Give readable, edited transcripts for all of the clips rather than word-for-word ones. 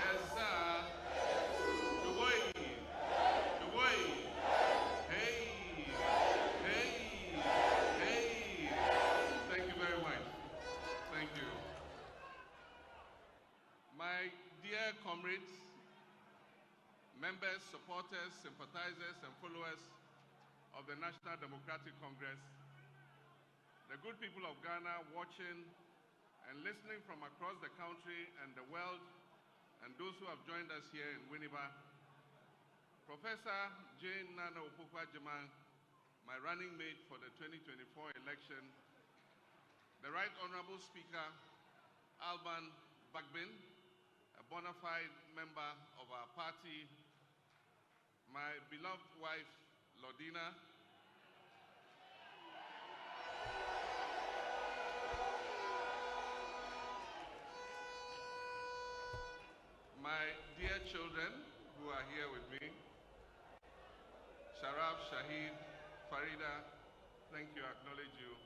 Eza, Duway, hey, hey, hey. Thank you very much. Thank you. My dear comrades, members, supporters, sympathizers, and followers of the National Democratic Congress, the good people of Ghana watching and listening from across the country and the world, and those who have joined us here in Winneba, Professor Jane Nana Opoku-Agyeman, my running mate for the 2024 election, the Right Honorable Speaker, Alban Bagbin, a bona fide member of our party, my beloved wife, Lordina, my dear children who are here with me, Sharaf, Shahid, Farida, thank you, I acknowledge you.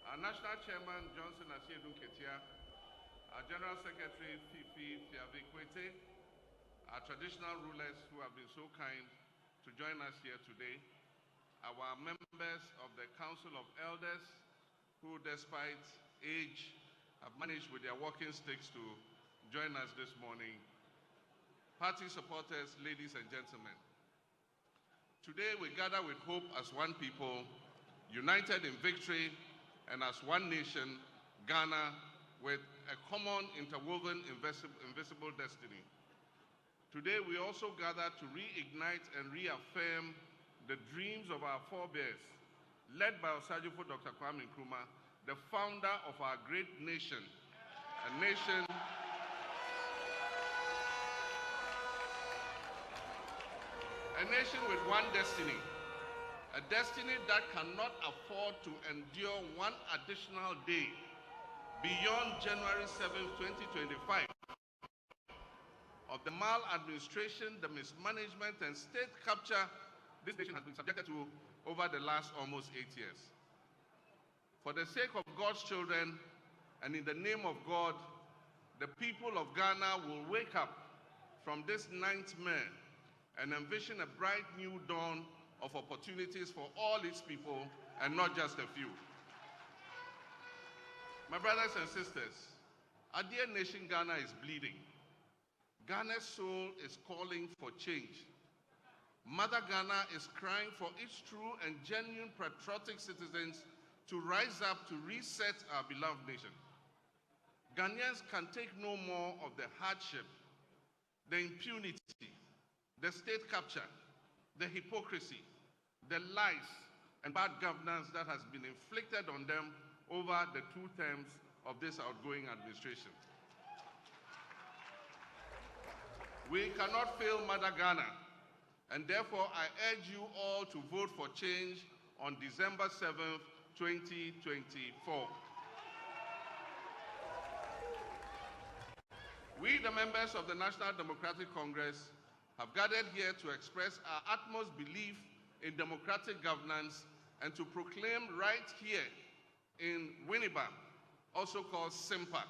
Our National Chairman, Johnson Asiedun Ketia, our General Secretary, Fifi Fiavikwete, our traditional rulers who have been so kind to join us here today, our members of the Council of Elders who, despite age, have managed with their walking sticks to join us this morning, party supporters, ladies and gentlemen. Today we gather with hope as one people, united in victory, and as one nation, Ghana, with a common interwoven invisible destiny. Today we also gather to reignite and reaffirm the dreams of our forebears, led by Osajifo Dr. Kwame Nkrumah, the founder of our great nation, a nation with one destiny, a destiny that cannot afford to endure one additional day beyond January 7th, 2025, of the maladministration, the mismanagement, and state capture this nation has been subjected to over the last almost 8 years. For the sake of God's children and in the name of God, the people of Ghana will wake up from this nightmare and envision a bright new dawn of opportunities for all its people and not just a few. My brothers and sisters, our dear nation Ghana is bleeding. Ghana's soul is calling for change. Mother Ghana is crying for its true and genuine patriotic citizens to rise up to reset our beloved nation. Ghanaians can take no more of the hardship, the impunity, the state capture, the hypocrisy, the lies, and bad governance that has been inflicted on them over the 2 terms of this outgoing administration. We cannot fail Mother Ghana, and therefore I urge you all to vote for change on December 7th, 2024. We, the members of the National Democratic Congress, have gathered here to express our utmost belief in democratic governance and to proclaim right here in Winneba, also called SIMPA,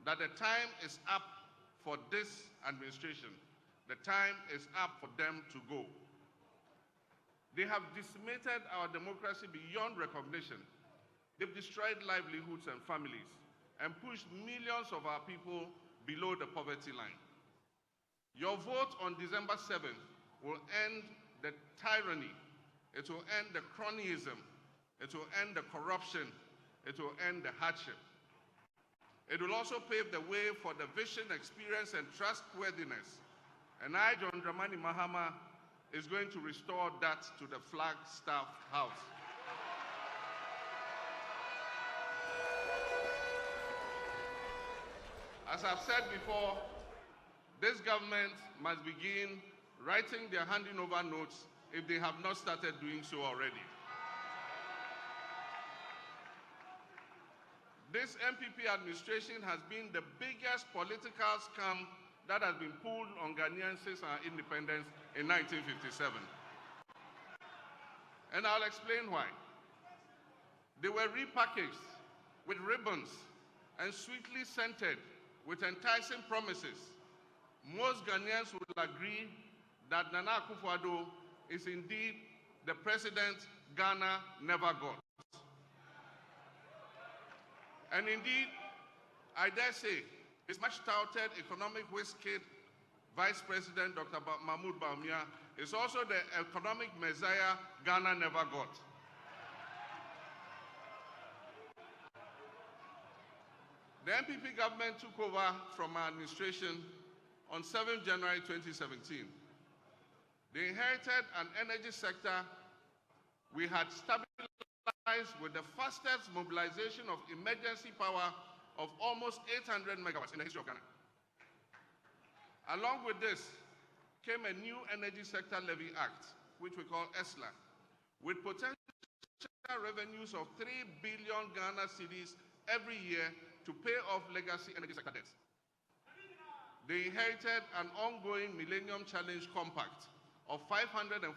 that the time is up for this administration. The time is up for them to go. They have decimated our democracy beyond recognition. They've destroyed livelihoods and families and pushed millions of our people below the poverty line. Your vote on December 7th will end the tyranny, it will end the cronyism, it will end the corruption, it will end the hardship. It will also pave the way for the vision, experience, and trustworthiness. And I, John Dramani Mahama, is going to restore that to the Flagstaff House. As I've said before, this government must begin writing their handing over notes if they have not started doing so already. This MPP administration has been the biggest political scam that has been pulled on Ghanaians since our independence in 1957. And I'll explain why. They were repackaged with ribbons and sweetly scented with enticing promises, most Ghanaians will agree that Nana Akufo-Addo is indeed the president Ghana never got. And indeed, I dare say, his much-touted economic whiz-kid Vice President Dr. Mahmoud Bawumia is also the economic messiah Ghana never got. The NPP government took over from our administration on 7 January 2017. They inherited an energy sector we had stabilized with the fastest mobilization of emergency power of almost 800 megawatts in the history of Ghana. Along with this came a new Energy Sector Levy Act, which we call ESLA, with potential revenues of 3 billion Ghana cedis every year to pay off legacy energy sector debts. They inherited an ongoing Millennium Challenge Compact of $547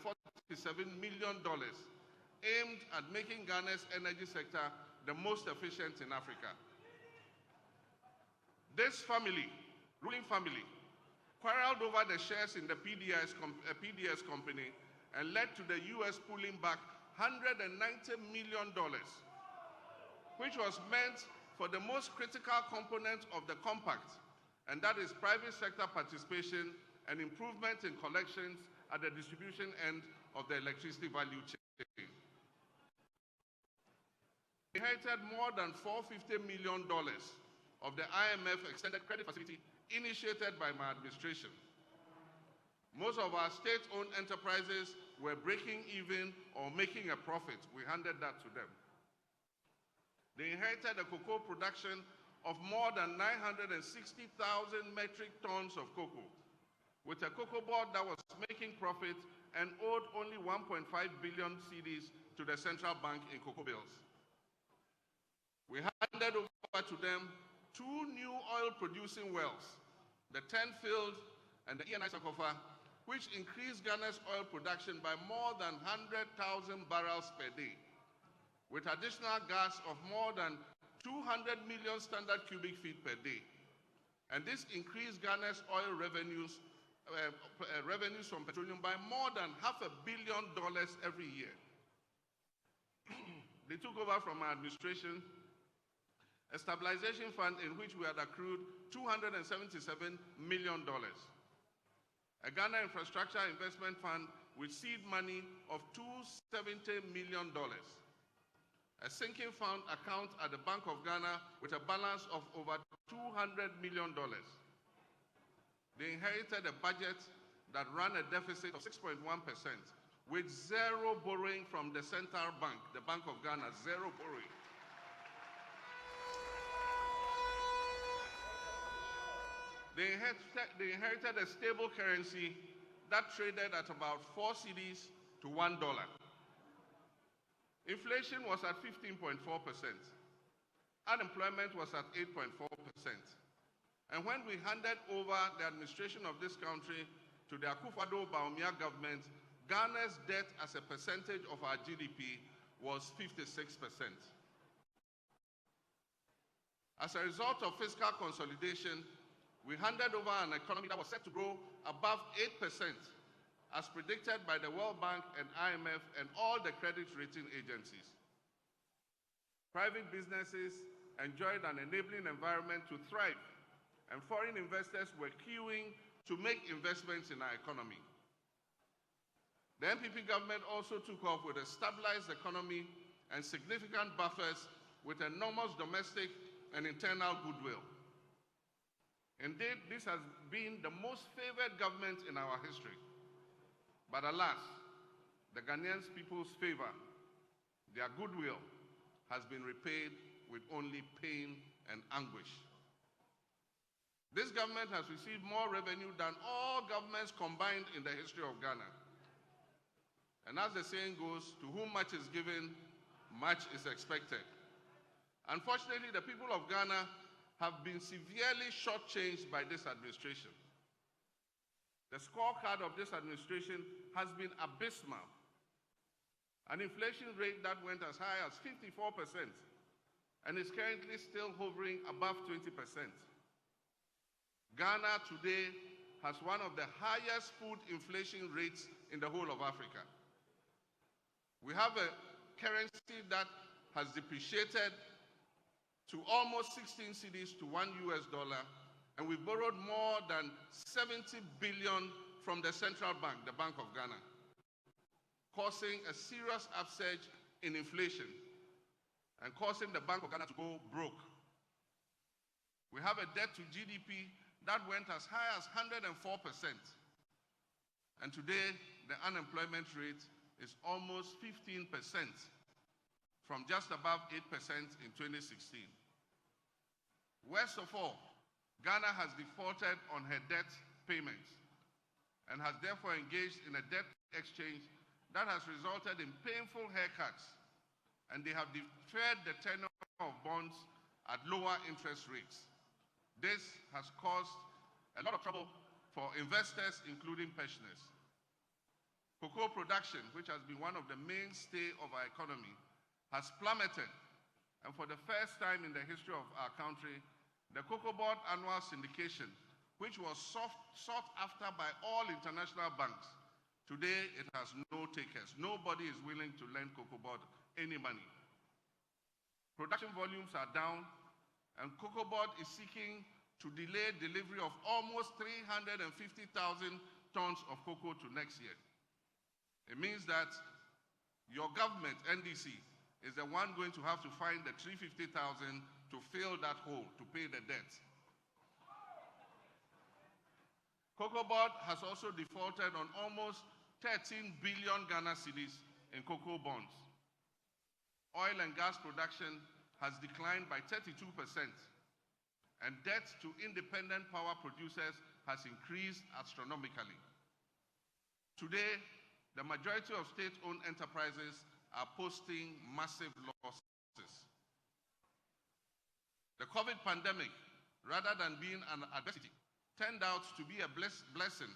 million aimed at making Ghana's energy sector the most efficient in Africa. This ruling family, quarreled over the shares in the PDS company and led to the US pulling back $190 million, which was meant for the most critical component of the compact, and that is private sector participation and improvement in collections at the distribution end of the electricity value chain. We inherited more than $450 million of the IMF extended credit facility initiated by my administration. Most of our state-owned enterprises were breaking even or making a profit. We handed that to them. They inherited a cocoa production of more than 960,000 metric tons of cocoa, with a cocoa board that was making profit and owed only 1.5 billion cedis to the central bank in cocoa bills. We handed over to them 2 new oil-producing wells, the 10-field and the ENI Sakofa, which increased Ghana's oil production by more than 100,000 barrels per day, with additional gas of more than 200 million standard cubic feet per day. And this increased Ghana's oil revenues from petroleum by more than $500 million every year. They took over from our administration a stabilization fund in which we had accrued $277 million, a Ghana Infrastructure Investment Fund with seed money of $270 million, a sinking fund account at the Bank of Ghana with a balance of over $200 million. They inherited a budget that ran a deficit of 6.1% with zero borrowing from the central bank, the Bank of Ghana, zero borrowing. They inherited a stable currency that traded at about 4 cedis to $1. Inflation was at 15.4%. Unemployment was at 8.4%. And when we handed over the administration of this country to the Akufo-Addo-Bawumia government, Ghana's debt as a percentage of our GDP was 56%. As a result of fiscal consolidation, we handed over an economy that was set to grow above 8%, as predicted by the World Bank and IMF and all the credit rating agencies. Private businesses enjoyed an enabling environment to thrive, and foreign investors were queuing to make investments in our economy. The NPP government also took off with a stabilized economy and significant buffers with enormous domestic and internal goodwill. Indeed, this has been the most favored government in our history. But alas, the Ghanaian people's favor, their goodwill, has been repaid with only pain and anguish. This government has received more revenue than all governments combined in the history of Ghana. And as the saying goes, to whom much is given, much is expected. Unfortunately, the people of Ghana have been severely shortchanged by this administration. The scorecard of this administration has been abysmal. An inflation rate that went as high as 54% and is currently still hovering above 20%. Ghana today has one of the highest food inflation rates in the whole of Africa. We have a currency that has depreciated to almost 16 cedis to $1, and we borrowed more than 70 billion from the central bank, the Bank of Ghana, causing a serious upsurge in inflation and causing the Bank of Ghana to go broke. We have a debt to GDP that went as high as 104%. And today, the unemployment rate is almost 15%, from just above 8% in 2016. Worst of all, Ghana has defaulted on her debt payments and has therefore engaged in a debt exchange that has resulted in painful haircuts, and they have deferred the tenure of bonds at lower interest rates. This has caused a lot of trouble for investors, including pensioners. Cocoa production, which has been one of the mainstays of our economy, has plummeted, and for the first time in the history of our country, the Cocoa Board annual syndication, which was sought after by all international banks, today it has no takers. Nobody is willing to lend Cocoa Board any money. Production volumes are down, and Cocoa Board is seeking to delay delivery of almost 350,000 tons of cocoa to next year. It means that your government, NDC, is the one going to have to find the 350,000 to fill that hole, to pay the debt. Cocoa Board has also defaulted on almost 13 billion Ghana cedis in cocoa bonds. Oil and gas production has declined by 32%, and debt to independent power producers has increased astronomically. Today, the majority of state-owned enterprises are posting massive losses. The COVID pandemic, rather than being an adversity, turned out to be a blessing,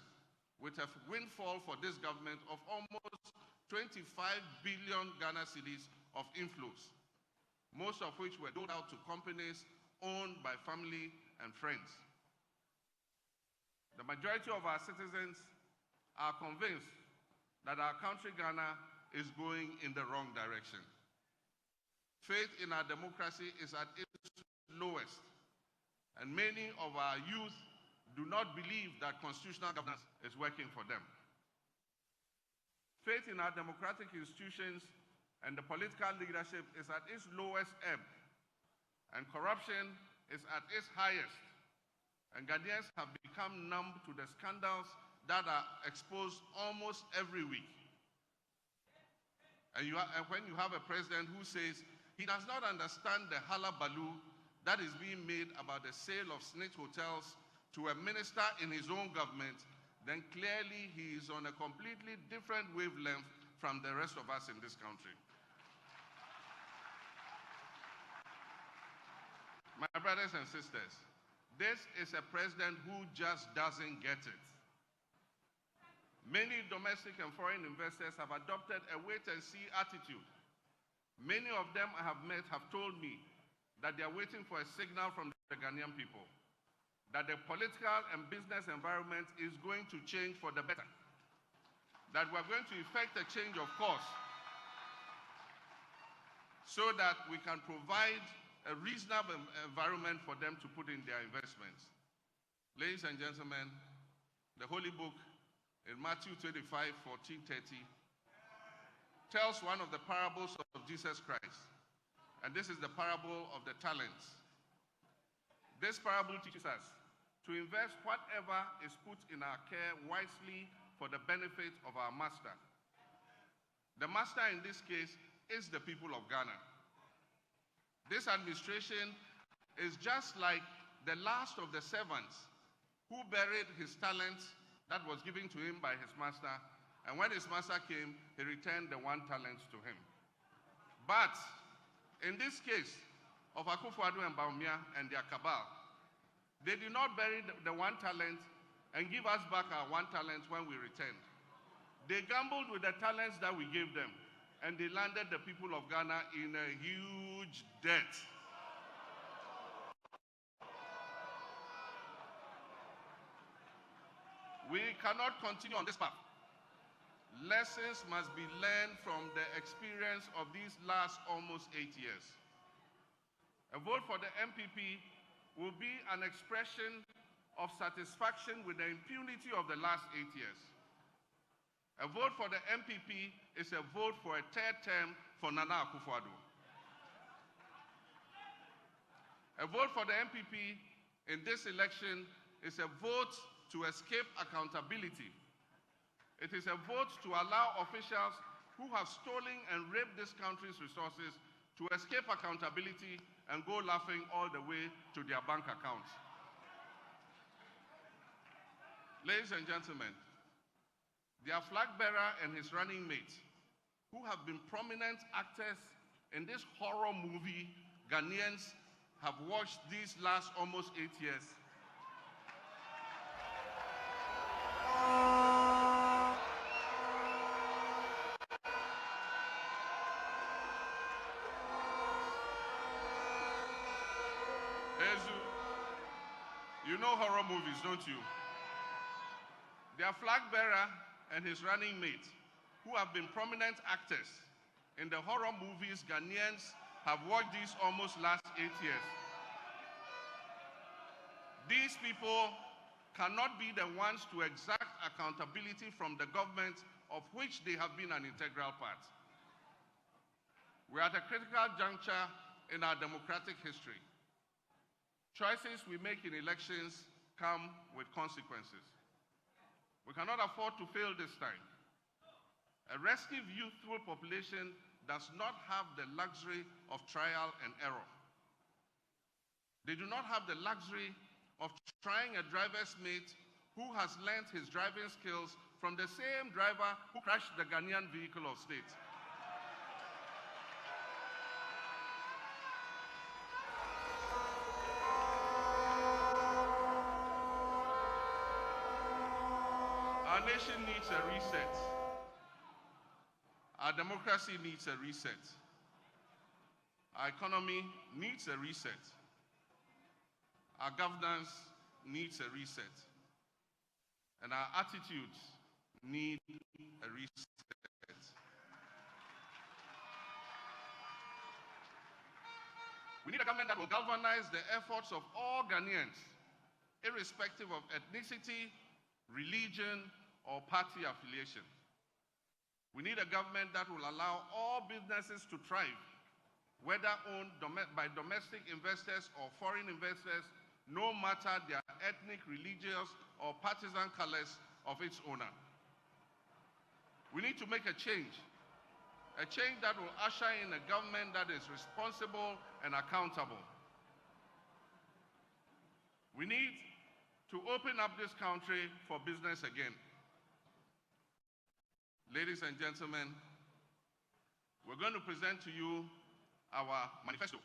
with a windfall for this government of almost 25 billion Ghana cedis of inflows, most of which were doled out to companies owned by family and friends. The majority of our citizens are convinced that our country, Ghana, is going in the wrong direction. Faith in our democracy is at its lowest, and many of our youth do not believe that constitutional governance is working for them. Faith in our democratic institutions and the political leadership is at its lowest ebb, and corruption is at its highest, and Ghanaians have become numb to the scandals that are exposed almost every week. And when you have a president who says he does not understand the hullabaloo that is being made about the sale of snitch hotels to a minister in his own government, then clearly he is on a completely different wavelength from the rest of us in this country. My brothers and sisters, this is a president who just doesn't get it. Many domestic and foreign investors have adopted a wait-and-see attitude. Many of them I have met have told me that they are waiting for a signal from the Ghanaian people that the political and business environment is going to change for the better, that we're going to effect a change of course so that we can provide a reasonable environment for them to put in their investments. Ladies and gentlemen, the Holy Book in Matthew 25, 14, 30 tells one of the parables of Jesus Christ, and this is the parable of the talents. This parable teaches us to invest whatever is put in our care wisely for the benefit of our master. The master in this case is the people of Ghana. This administration is just like the last of the servants who buried his talents that was given to him by his master, and when his master came, he returned the 1 talent to him. But in this case of Akufo-Addo and Bawumia and their cabal, they did not bury the 1 talent and give us back our 1 talent when we returned. They gambled with the talents that we gave them, and they landed the people of Ghana in a huge debt. We cannot continue on this path. Lessons must be learned from the experience of these last almost 8 years. A vote for the MPP will be an expression of satisfaction with the impunity of the last 8 years. A vote for the MPP is a vote for a third term for Nana Akufo-Addo. A vote for the MPP in this election is a vote to escape accountability. It is a vote to allow officials who have stolen and raped this country's resources to escape accountability and go laughing all the way to their bank accounts. Ladies and gentlemen, their flag bearer and his running mate, who have been prominent actors in this horror movie Ghanaians have watched these last almost 8 years, you know horror movies, don't you? Their flag bearer and his running mate, who have been prominent actors in the horror movies Ghanaians have watched these almost last 8 years. These people cannot be the ones to exact accountability from the government of which they have been an integral part. We are at a critical juncture in our democratic history. Choices we make in elections come with consequences. We cannot afford to fail this time. A restive youthful population does not have the luxury of trial and error. They do not have the luxury of trying a driver's mate who has learned his driving skills from the same driver who crashed the Ghanaian vehicle of state. Our nation needs a reset. Our democracy needs a reset. Our economy needs a reset. Our governance needs a reset. And our attitudes need a reset. We need a government that will galvanize the efforts of all Ghanaians, irrespective of ethnicity, religion, or party affiliation. We need a government that will allow all businesses to thrive, whether owned by domestic investors or foreign investors, no matter their ethnic, religious, or partisan colors of its owner. We need to make a change that will usher in a government that is responsible and accountable. We need to open up this country for business again. Ladies and gentlemen, we're going to present to you our manifesto.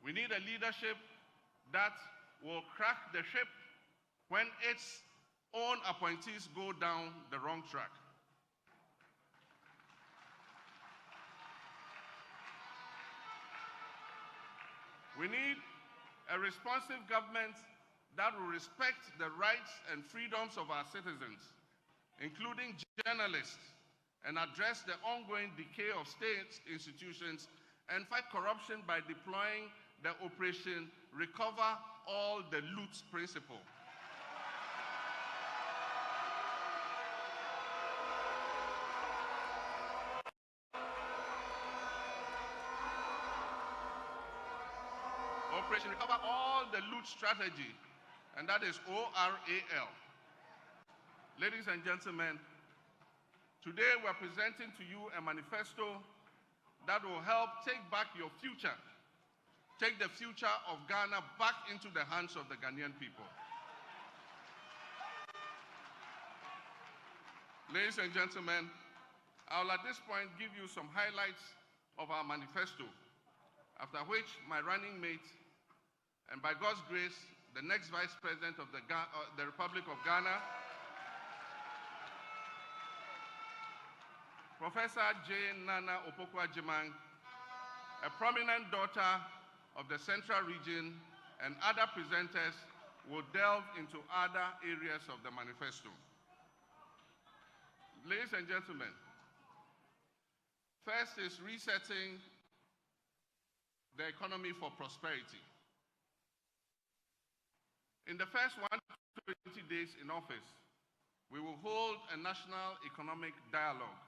We need a leadership that will crack the ship when its own appointees go down the wrong track. We need a responsive government that will respect the rights and freedoms of our citizens, including journalists, and address the ongoing decay of state institutions and fight corruption by deploying the Operation Recover All the Loot principle. Operation Recover All the Loot strategy, and that is ORAL. Ladies and gentlemen, today we're presenting to you a manifesto that will help take back your future, take the future of Ghana back into the hands of the Ghanaian people. Ladies and gentlemen, I will at this point give you some highlights of our manifesto, after which my running mate, and by God's grace, the next Vice President of the Republic of Ghana, Professor Jane Nana Opoku-Agyeman, a prominent daughter of the Central Region, and other presenters will delve into other areas of the manifesto. Ladies and gentlemen, first is resetting the economy for prosperity. In the first 120 days in office, we will hold a national economic dialogue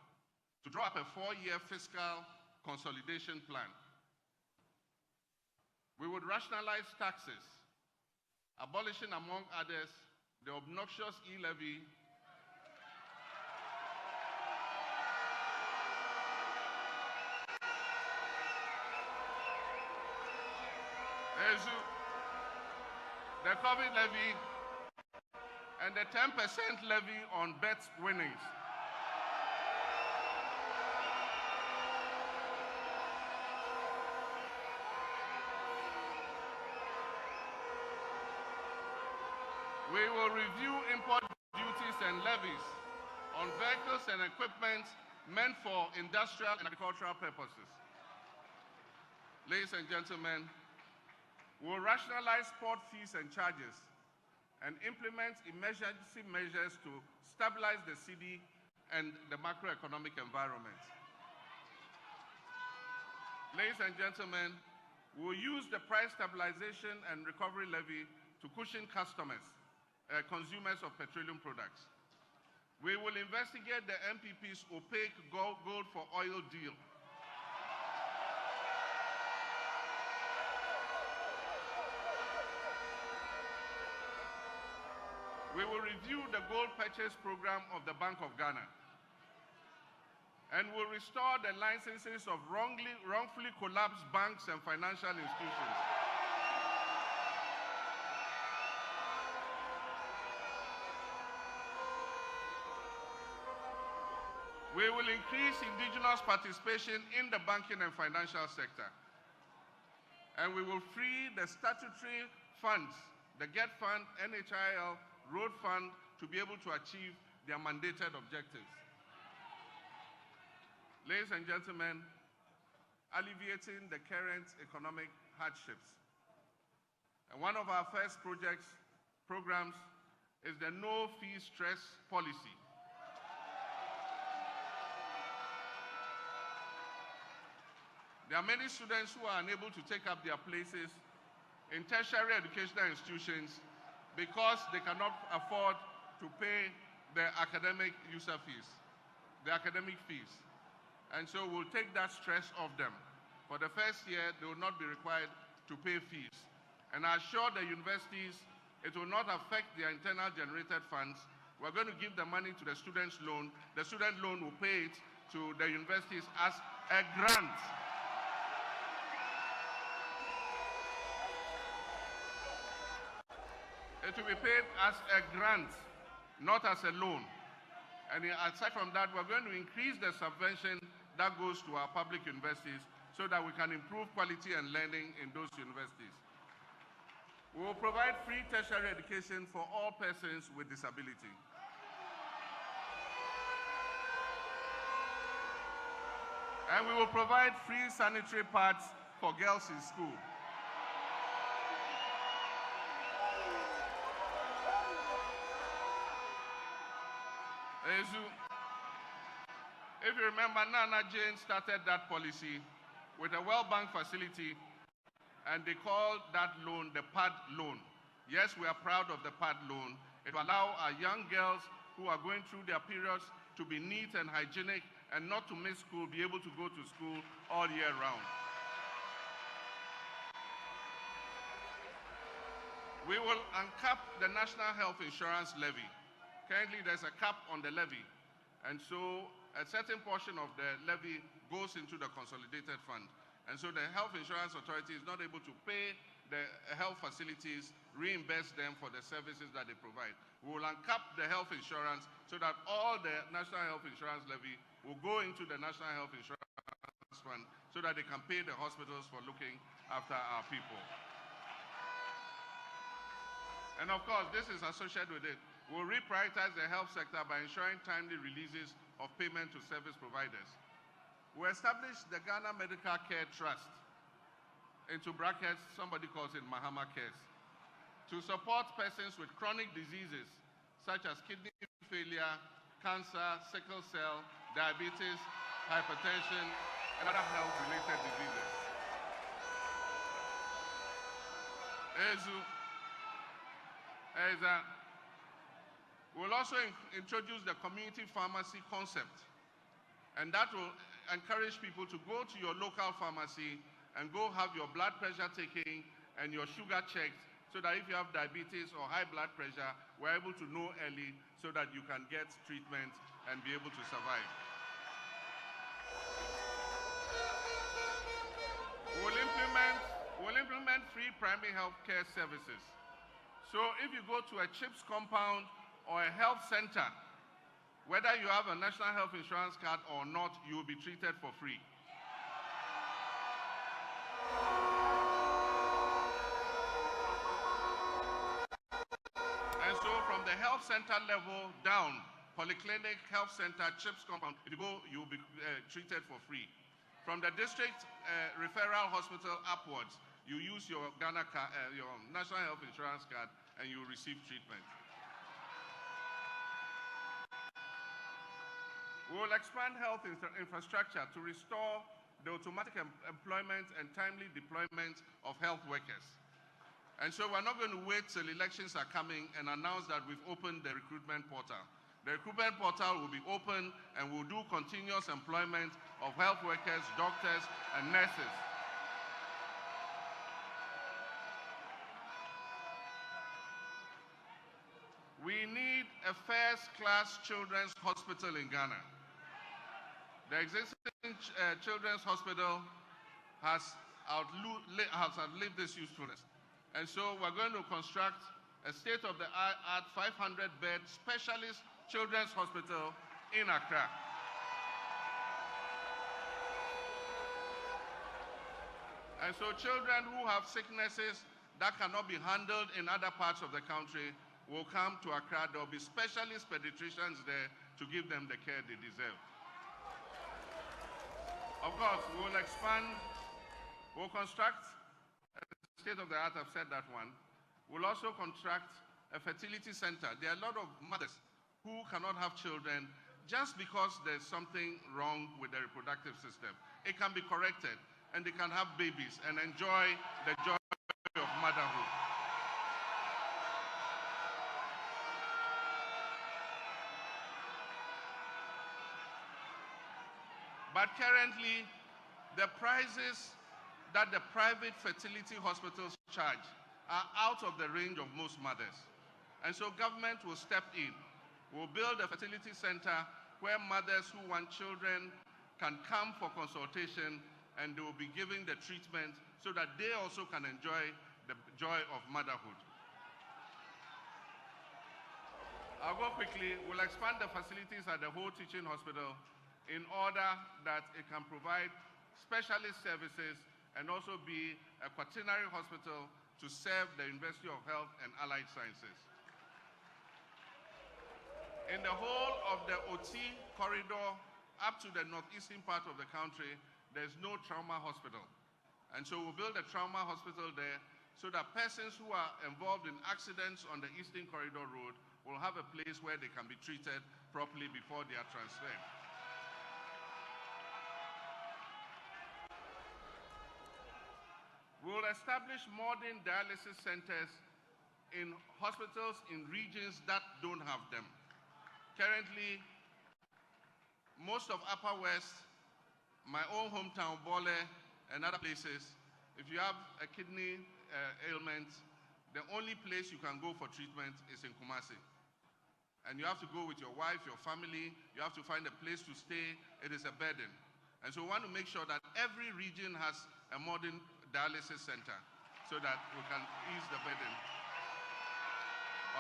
to draw up a 4-year fiscal consolidation plan. We would rationalize taxes, abolishing, among others, the obnoxious e-levy the COVID levy, and the 10% levy on bet winnings. We will review import duties and levies on vehicles and equipment meant for industrial and agricultural purposes. Ladies and gentlemen, we will rationalize port fees and charges and implement emergency measures to stabilize the city and the macroeconomic environment. Ladies and gentlemen, we will use the price stabilization and recovery levy to cushion consumers of petroleum products. We will investigate the NPP's opaque gold for oil deal. We will review the gold purchase program of the Bank of Ghana and will restore the licenses of wrongfully collapsed banks and financial institutions. We will increase indigenous participation in the banking and financial sector. And we will free the statutory funds, the GET Fund, NHIL, Road Fund, to be able to achieve their mandated objectives. Ladies and gentlemen, alleviating the current economic hardships. And one of our first programs is the no-fee stress policy. There are many students who are unable to take up their places in tertiary educational institutions because they cannot afford to pay the academic user fees, the academic fees. And so we'll take that stress off them. For the first year, they will not be required to pay fees. And I assure the universities it will not affect their internal generated funds. We're going to give the money to the student's loan. The student loan will pay it to the universities as a grant. It will be paid as a grant, not as a loan. And aside from that, we're going to increase the subvention that goes to our public universities so that we can improve quality and learning in those universities. We will provide free tertiary education for all persons with disability. And we will provide free sanitary pads for girls in school. If you remember, Nana Jane started that policy with a World Bank facility, and they called that loan the PAD loan. Yes, we are proud of the PAD loan. It will allow our young girls who are going through their periods to be neat and hygienic and not to miss school, be able to go to school all year round. We will uncap the National Health Insurance Levy. Currently, there's a cap on the levy, and so a certain portion of the levy goes into the consolidated fund. And so the Health Insurance Authority is not able to pay the health facilities, reimburse them for the services that they provide. We will uncap the health insurance so that all the National Health Insurance Levy will go into the National Health Insurance Fund so that they can pay the hospitals for looking after our people. And of course, this is associated with it. We'll reprioritize the health sector by ensuring timely releases of payment to service providers. We established the Ghana Medical Care Trust, into brackets, somebody calls it Mahama Cares, to support persons with chronic diseases such as kidney failure, cancer, sickle cell, diabetes, hypertension, and other health-related diseases. We'll also introduce the community pharmacy concept, and that will encourage people to go to your local pharmacy and go have your blood pressure taken and your sugar checked, so that if you have diabetes or high blood pressure, we're able to know early so that you can get treatment and be able to survive. We'll implement free primary health care services. So if you go to a CHIPS compound or a health center, whether you have a national health insurance card or not, you will be treated for free. And so from the health center level down, polyclinic, health center, CHIPS compound, if you go, you will be treated for free. From the district referral hospital upwards, you use your your national health insurance card and you receive treatment. We will expand health infrastructure to restore the automatic employment and timely deployment of health workers. And so we're not going to wait till elections are coming and announce that we've opened the recruitment portal. The recruitment portal will be open and will do continuous employment of health workers, doctors, and nurses. We need a first-class children's hospital in Ghana. The existing children's hospital has outlived this usefulness. And so we're going to construct a state-of-the-art 500-bed specialist children's hospital in Accra. And so children who have sicknesses that cannot be handled in other parts of the country will come to Accra. There will be specialist pediatricians there to give them the care they deserve. Of course, we'll construct a state-of-the-art, I've said that one. We'll also construct a fertility center. There are a lot of mothers who cannot have children just because there's something wrong with the reproductive system. It can be corrected, and they can have babies and enjoy the joy of motherhood. But currently, the prices that the private fertility hospitals charge are out of the range of most mothers. And so government will step in. We'll build a fertility center where mothers who want children can come for consultation, and they will be given the treatment so that they also can enjoy the joy of motherhood. I'll go quickly. We'll expand the facilities at the whole teaching hospital in order that it can provide specialist services and also be a quaternary hospital to serve the University of Health and Allied Sciences. In the whole of the OT corridor up to the northeastern part of the country, there's no trauma hospital. And so we'll build a trauma hospital there so that persons who are involved in accidents on the Eastern Corridor Road will have a place where they can be treated properly before they are transferred. We'll establish modern dialysis centers in hospitals in regions that don't have them. Currently, most of Upper West, my own hometown, Bole, and other places, if you have a kidney ailment, the only place you can go for treatment is in Kumasi. And you have to go with your wife, your family, you have to find a place to stay. It is a burden. And so we want to make sure that every region has a modern dialysis center so that we can ease the burden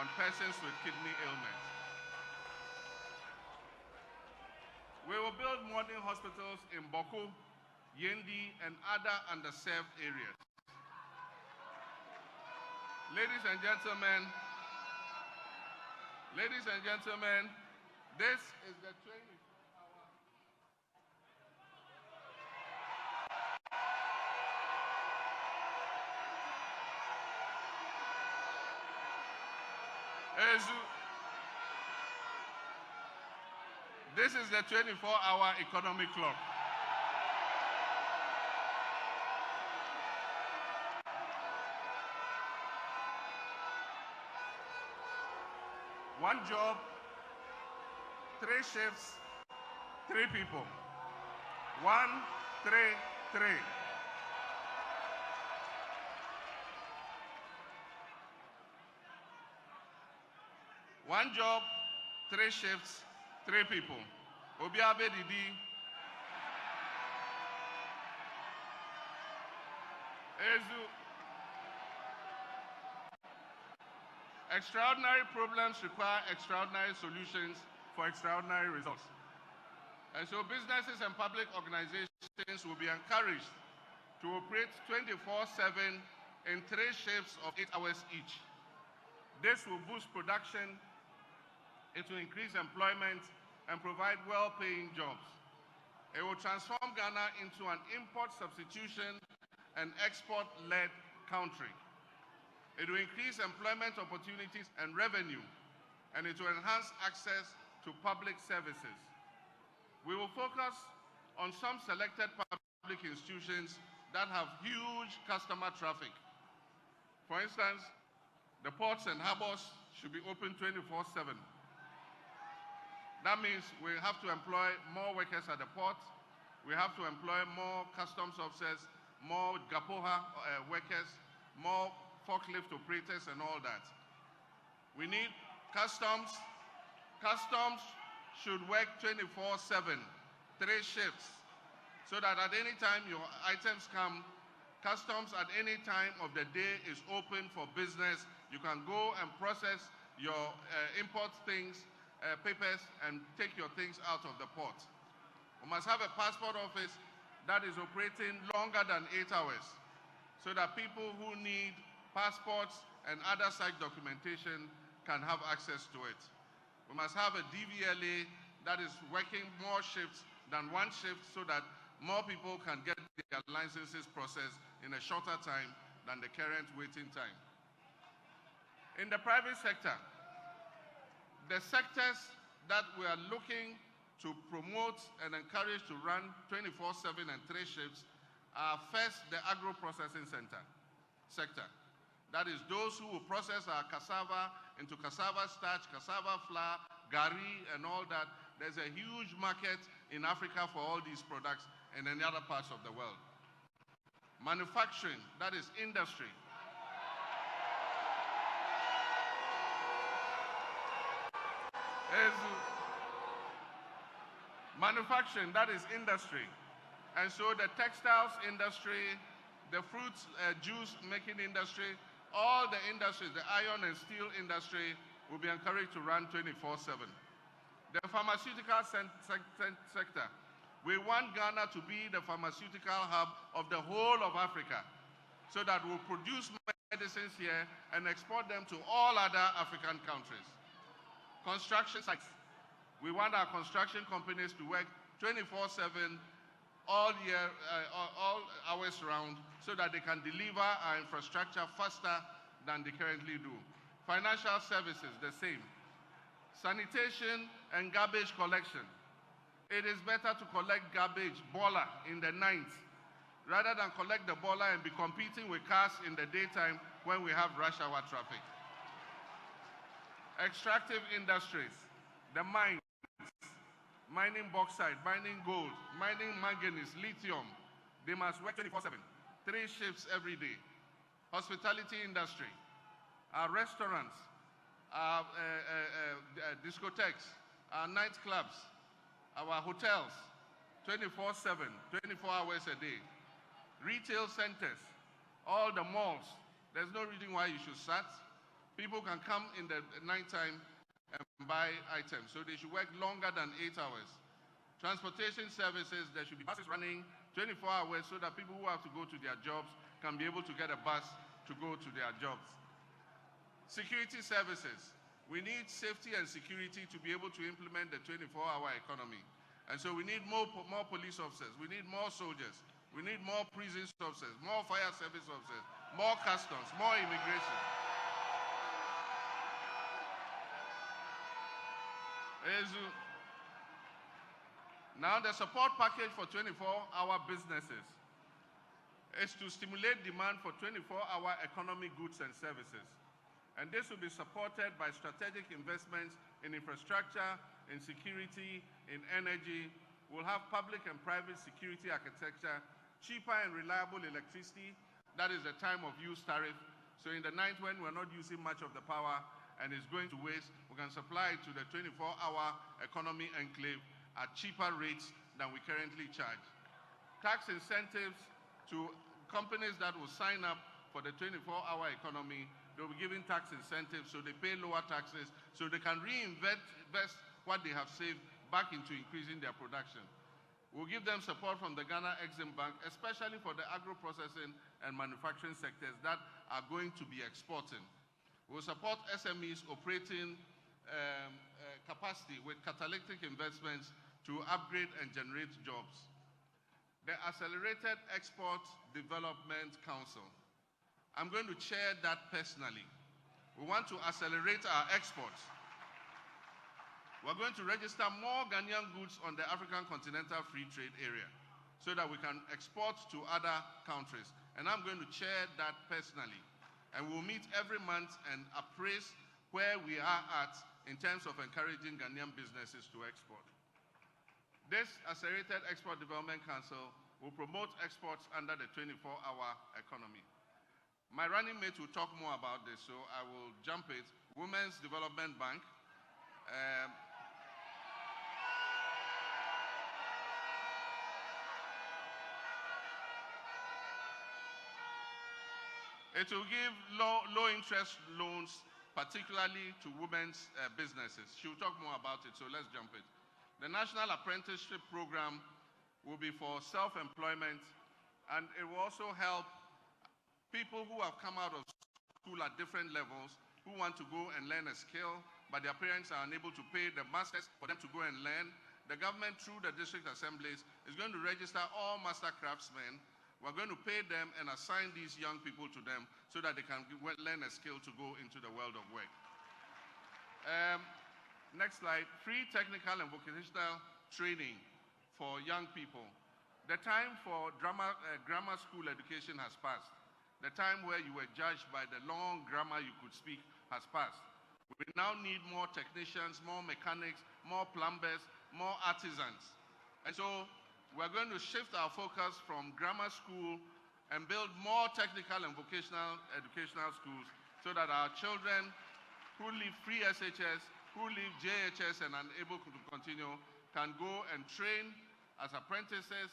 on persons with kidney ailments. We will build modern hospitals in Boko, Yendi, and other underserved areas. Ladies and gentlemen, this is the training. Ezu. This is the 24-hour economic clock. One job, 3 shifts, 3 people. 1, 3, 3. One job, 3 shifts, 3 people. Obiabe Didi. Ezu. Extraordinary problems require extraordinary solutions for extraordinary results. And so businesses and public organizations will be encouraged to operate 24/7 in 3 shifts of 8 hours each. This will boost production, it will increase employment, and provide well-paying jobs. It will transform Ghana into an import substitution and export-led country. It will increase employment opportunities and revenue, and it will enhance access to public services. We will focus on some selected public institutions that have huge customer traffic. For instance, the ports and harbors should be open 24/7. That means we have to employ more workers at the port. We have to employ more customs officers, more Gapoha workers, more forklift operators and all that. We need customs. Customs should work 24/7, 3 shifts, so that at any time your items come, customs at any time of the day is open for business. You can go and process your import things, papers, and take your things out of the port. We must have a passport office that is operating longer than 8 hours, so that people who need passports and other such documentation can have access to it. We must have a DVLA that is working more shifts than 1 shift, so that more people can get their licenses processed in a shorter time than the current waiting time. In the private sector, the sectors that we are looking to promote and encourage to run 24/7 and 3 shifts are first the agro-processing sector. That is those who will process our cassava into cassava starch, cassava flour, gari, and all that. There's a huge market in Africa for all these products and in other parts of the world. Manufacturing, that is industry. Manufacturing, that is industry. And so the textiles industry, the fruits juice making industry, all the industries, the iron and steel industry will be encouraged to run 24/7. The pharmaceutical sector, we want Ghana to be the pharmaceutical hub of the whole of Africa, so that we'll produce medicines here and export them to all other African countries. Construction sites, we want our construction companies to work 24/7 all year, all hours round, so that they can deliver our infrastructure faster than they currently do. Financial services, the same. Sanitation and garbage collection. It is better to collect garbage, bola, in the night, rather than collect the bola and be competing with cars in the daytime when we have rush hour traffic. Extractive industries, the mines, mining bauxite, mining gold, mining manganese, lithium, they must work 24/7, 3 shifts every day. Hospitality industry, our restaurants, our discotheques, our nightclubs, our hotels, 24/7, 24 hours a day. Retail centers, all the malls, there's no reason why you should start. People can come in the nighttime and buy items, so they should work longer than 8 hours. Transportation services, there should be buses running 24 hours, so that people who have to go to their jobs can be able to get a bus to go to their jobs. Security services, we need safety and security to be able to implement the 24-hour economy. And so we need more police officers, we need more soldiers, we need more prison officers, more fire service officers, more customs, more immigration. Now, the support package for 24-hour businesses is to stimulate demand for 24-hour economic goods and services. And this will be supported by strategic investments in infrastructure, in security, in energy. We'll have public and private security architecture, cheaper and reliable electricity. That is the time of use tariff. So in the night when we're not using much of the power and it's going to waste, we can supply it to the 24-hour economy enclave at cheaper rates than we currently charge. Tax incentives to companies that will sign up for the 24-hour economy. They'll be given tax incentives so they pay lower taxes so they can reinvest what they have saved back into increasing their production. We'll give them support from the Ghana Exim Bank, especially for the agro-processing and manufacturing sectors that are going to be exporting. We'll support SMEs operating capacity with catalytic investments to upgrade and generate jobs. The Accelerated Export Development Council. I'm going to chair that personally. We want to accelerate our exports. We're going to register more Ghanaian goods on the African Continental Free Trade Area so that we can export to other countries. And I'm going to chair that personally. And we'll meet every month and appraise where we are at in terms of encouraging Ghanaian businesses to export. This Accelerated Export Development Council will promote exports under the 24-hour economy. My running mate will talk more about this, so I will jump it. Women's Development Bank. It will give low interest loans, particularly to women's businesses. She'll talk more about it, so let's jump it. The National Apprenticeship Program will be for self-employment, and it will also help people who have come out of school at different levels who want to go and learn a skill, but their parents are unable to pay the masters for them to go and learn. The government, through the district assemblies, is going to register all master craftsmen. We're going to pay them and assign these young people to them so that they can learn a skill to go into the world of work. Next slide. Free technical and vocational training for young people. The time for grammar school education has passed. The time where you were judged by the long grammar you could speak has passed. We now need more technicians, more mechanics, more plumbers, more artisans. And so we're going to shift our focus from grammar school and build more technical and vocational educational schools so that our children who leave free SHS, who leave JHS and are unable to continue, can go and train as apprentices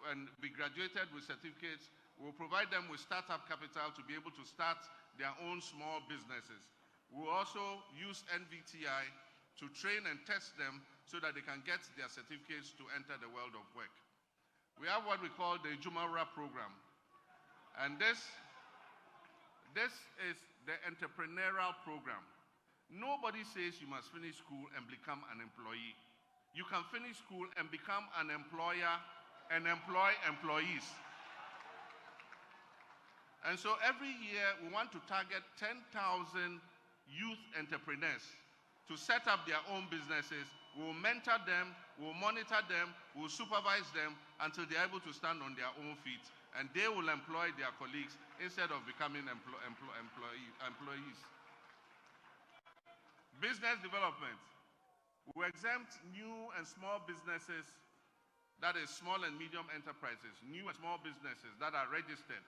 and be graduated with certificates. We'll provide them with startup capital to be able to start their own small businesses. We'll also use NVTI to train and test them so that they can get their certificates to enter the world of work. We have what we call the Jumara program. And this is the entrepreneurial program. Nobody says you must finish school and become an employee. You can finish school and become an employer and employ employees. And so every year we want to target 10,000 youth entrepreneurs to set up their own businesses. We'll mentor them, we'll monitor them, we'll supervise them until they're able to stand on their own feet. And they will employ their colleagues instead of becoming employees. Business development. We exempt new and small businesses, that is small and medium enterprises, new and small businesses that are registered,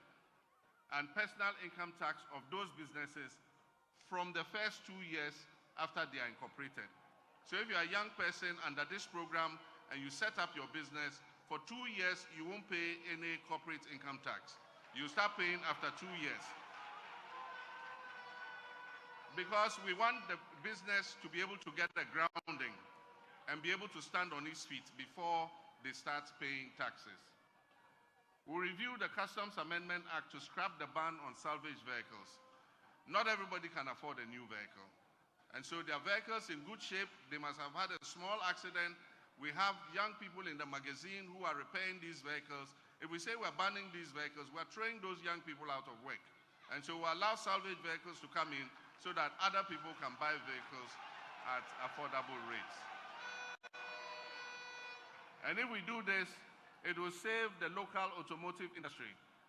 and personal income tax of those businesses from the first 2 years after they are incorporated. So if you're a young person under this program and you set up your business, for 2 years you won't pay any corporate income tax. You start paying after 2 years. Because we want the business to be able to get the grounding and be able to stand on its feet before they start paying taxes. We'll review the Customs Amendment Act to scrap the ban on salvage vehicles. Not everybody can afford a new vehicle. And so their vehicles in good shape, they must have had a small accident. We have young people in the magazine who are repairing these vehicles. If we say we're banning these vehicles, we're throwing those young people out of work. And so we'll allow salvage vehicles to come in so that other people can buy vehicles at affordable rates. And if we do this, it will save the local automotive industry.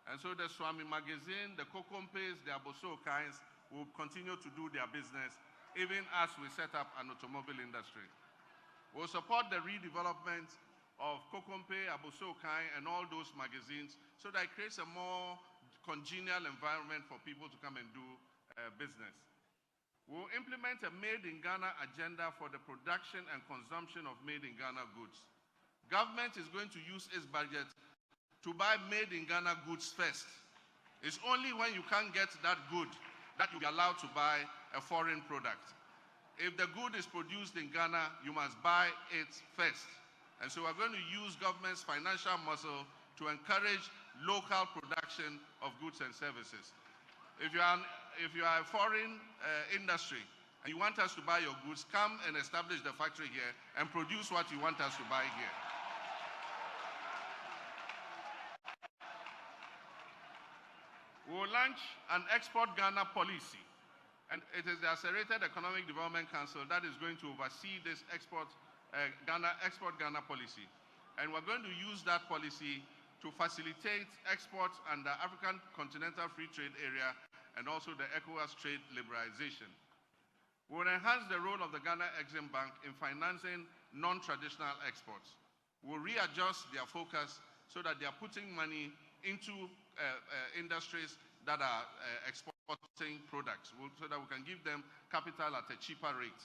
And so the Swami magazine, the Kokompes, the Aboso kinds will continue to do their business even as we set up an automobile industry. We'll support the redevelopment of Kokompe, Aboso Kai, and all those magazines so that it creates a more congenial environment for people to come and do business. We'll implement a Made in Ghana agenda for the production and consumption of Made in Ghana goods. Government is going to use its budget to buy Made in Ghana goods first. It's only when you can't get that good that you'll be allowed to buy a foreign product. If the good is produced in Ghana, you must buy it first. And so we're going to use government's financial muscle to encourage local production of goods and services. If you are a foreign industry and you want us to buy your goods, come and establish the factory here and produce what you want us to buy here. We'll launch an Export Ghana policy, and it is the Accelerated Economic Development Council that is going to oversee this Export Ghana policy. And we're going to use that policy to facilitate exports under African Continental Free Trade Area and also the ECOWAS trade liberalization. We'll enhance the role of the Ghana Exim Bank in financing non-traditional exports. We'll readjust their focus so that they are putting money into industries that are exporting products so that we can give them capital at a cheaper rate.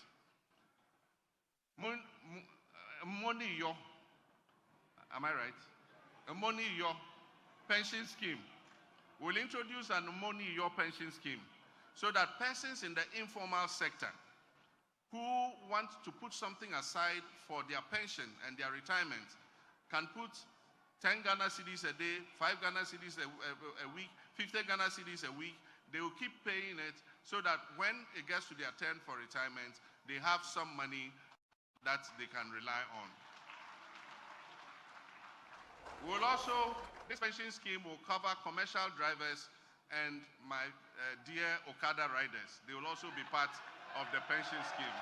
Money yo, am I right? A money yo pension scheme. We'll introduce an money yo pension scheme so that persons in the informal sector who want to put something aside for their pension and their retirement can put 10 Ghana cedis a day, 5 Ghana cedis a week, 50 Ghana cedis a week. They will keep paying it so that when it gets to their turn for retirement, they have some money that they can rely on. This pension scheme will cover commercial drivers and my dear Okada riders. They will also be part of the pension scheme.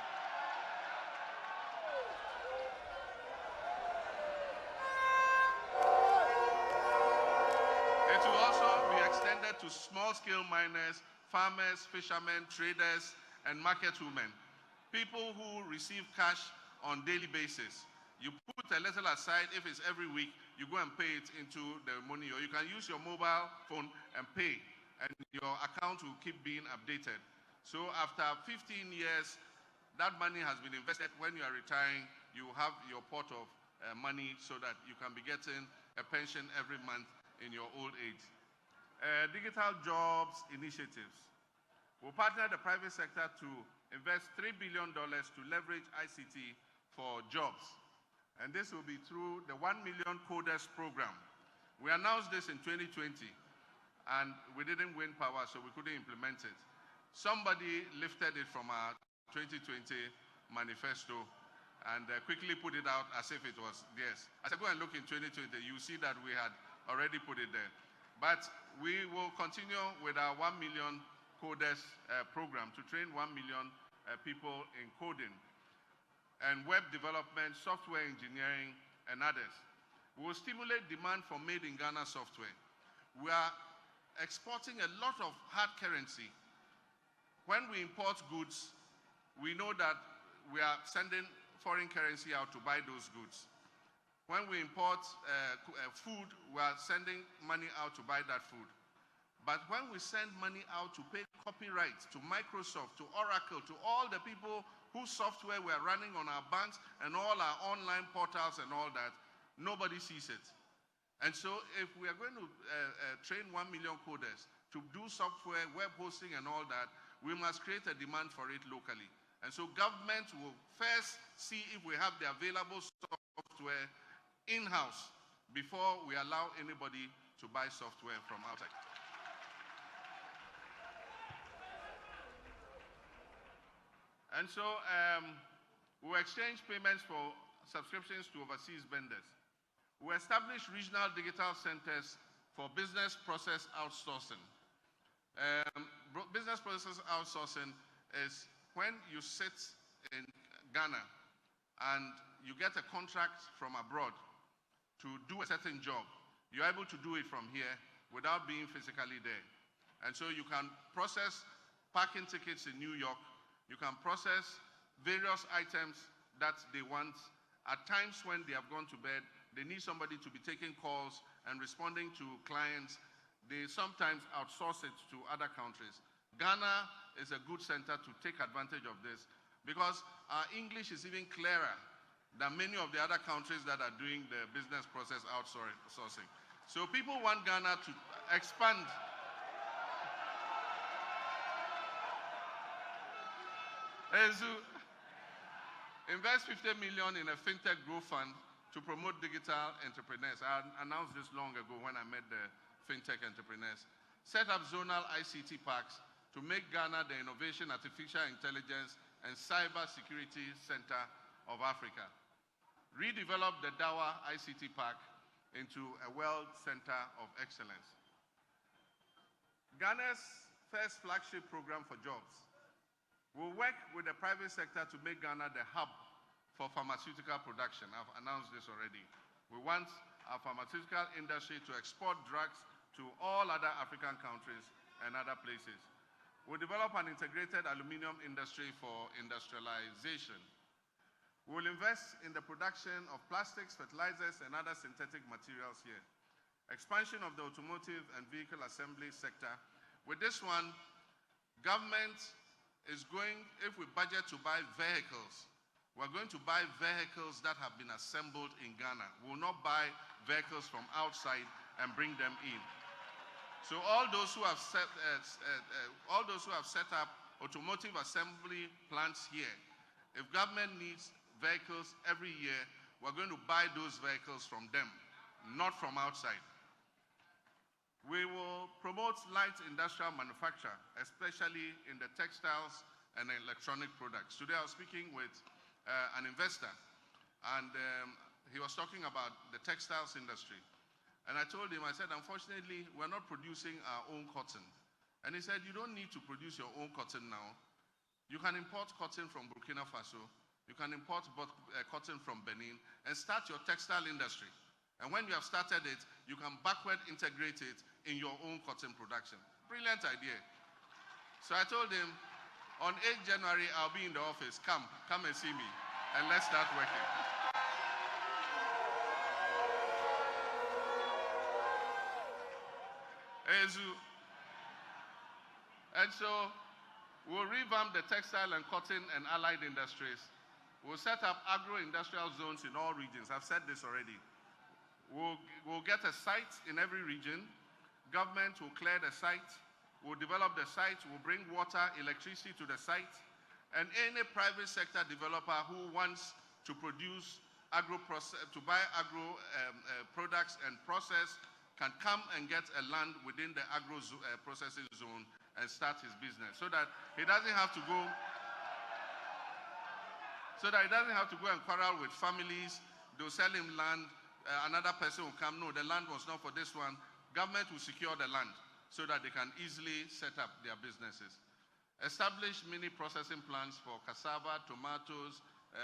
It will also be extended to small-scale miners, farmers, fishermen, traders, and market women, people who receive cash on a daily basis. You put a little aside. If it's every week, you go and pay it into the money, or you can use your mobile phone and pay, and your account will keep being updated. So after 15 years, that money has been invested. When you are retiring, you have your pot of money so that you can be getting a pension every month in your old age. Digital jobs initiatives. We'll partner the private sector to invest $3 billion to leverage ICT for jobs. And this will be through the 1 million coders program. We announced this in 2020, and we didn't win power, so we couldn't implement it. Somebody lifted it from our 2020 manifesto and quickly put it out as if it was theirs. As I go and look in 2020, you see that we had already put it there. But we will continue with our 1 million coders program to train 1 million people in coding and web development, software engineering, and others. We will stimulate demand for Made in Ghana software. We are exporting a lot of hard currency. When we import goods, we know that we are sending foreign currency out to buy those goods. When we import food, we are sending money out to buy that food. But when we send money out to pay copyright to Microsoft, to Oracle, to all the people whose software we're running on our banks and all our online portals and all that, nobody sees it. And so if we are going to train 1 million coders to do software, web hosting and all that, we must create a demand for it locally. And so government will first see if we have the available software in-house before we allow anybody to buy software from outside. And so we'll exchange payments for subscriptions to overseas vendors. We establish regional digital centers for business process outsourcing. Business process outsourcing is when you sit in Ghana and you get a contract from abroad to do a certain job, you're able to do it from here without being physically there. And so you can process parking tickets in New York, you can process various items that they want. At times when they have gone to bed, they need somebody to be taking calls and responding to clients. They sometimes outsource it to other countries. Ghana is a good center to take advantage of this because our English is even clearer than many of the other countries that are doing the business process outsourcing. So people want Ghana to expand. Invest 50 million in a fintech growth fund to promote digital entrepreneurs. I announced this long ago when I met the fintech entrepreneurs. Set up zonal ICT parks to make Ghana the innovation, artificial intelligence, and cyber security center of Africa. Redevelop the Dawa ICT park into a world center of excellence. Ghana's first flagship program for jobs. We'll work with the private sector to make Ghana the hub for pharmaceutical production. I've announced this already. We want our pharmaceutical industry to export drugs to all other African countries and other places. We'll develop an integrated aluminum industry for industrialization. We'll invest in the production of plastics, fertilizers, and other synthetic materials here. Expansion of the automotive and vehicle assembly sector. With this one, government is going, if we budget to buy vehicles, we're going to buy vehicles that have been assembled in Ghana. We will not buy vehicles from outside and bring them in. So all those who have set up automotive assembly plants here, if government needs vehicles every year, we're going to buy those vehicles from them, not from outside. We will promote light industrial manufacture, especially in the textiles and electronic products. Today I was speaking with an investor, and he was talking about the textiles industry. And I told him, I said, unfortunately, we're not producing our own cotton. And he said, you don't need to produce your own cotton now. You can import cotton from Burkina Faso. You can import cotton from Benin and start your textile industry. And when you have started it, you can backward integrate it in your own cotton production. Brilliant idea. So I told him, on 8th January, I'll be in the office. Come and see me, and let's start working. And so we'll revamp the textile and cotton and allied industries. We'll set up agro-industrial zones in all regions. I've said this already. We'll get a site in every region. Government will clear the site. We'll develop the site. We'll bring water, electricity to the site. And any private sector developer who wants to produce to buy agro products and process can come and get a land within the agro processing zone and start his business, so that he doesn't have to go. And quarrel with families. They'll sell him land. Another person will come, no, the land was not for this one. Government will secure the land so that they can easily set up their businesses. Establish mini processing plants for cassava, tomatoes,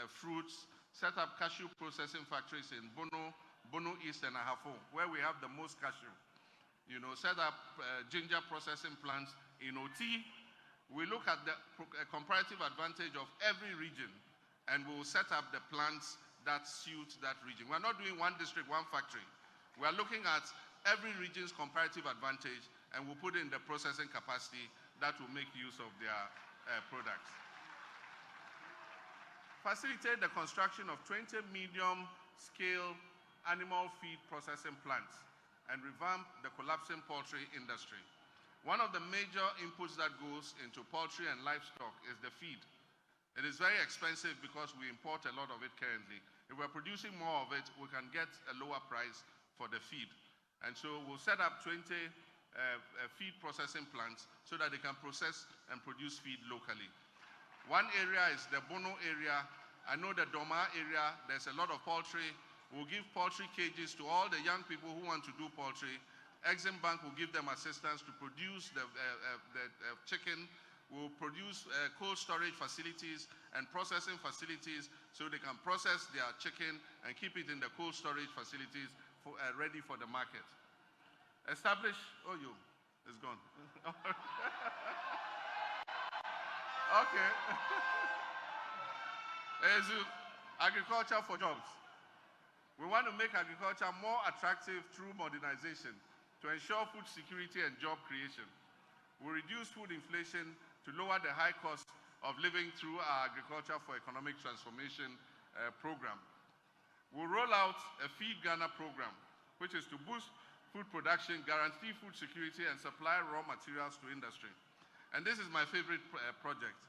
fruits. Set up cashew processing factories in Bono East and Ahafo, where we have the most cashew. Set up ginger processing plants in OT. We look at the comparative advantage of every region, and we will set up the plants that suit that region. We're not doing one district, one factory. We're looking at every region's comparative advantage, and we'll put in the processing capacity that will make use of their products. Facilitate the construction of 20 medium-scale animal feed processing plants and revamp the collapsing poultry industry. One of the major inputs that goes into poultry and livestock is the feed. It is very expensive because we import a lot of it currently. If we're producing more of it, we can get a lower price for the feed. And so we'll set up 20 feed processing plants so that they can process and produce feed locally. One area is the Bono area. I know the Doma area, there's a lot of poultry. We'll give poultry cages to all the young people who want to do poultry. Exim Bank will give them assistance to produce the chicken We'll produce cold storage facilities and processing facilities so they can process their chicken and keep it in the cold storage facilities for, ready for the market. Establish, oh, it's gone. Okay. Agriculture for jobs. We want to make agriculture more attractive through modernization to ensure food security and job creation. We reduce food inflation to lower the high cost of living through our Agriculture for Economic Transformation program. We'll roll out a Feed Ghana program, which is to boost food production, guarantee food security, and supply raw materials to industry. And this is my favorite project,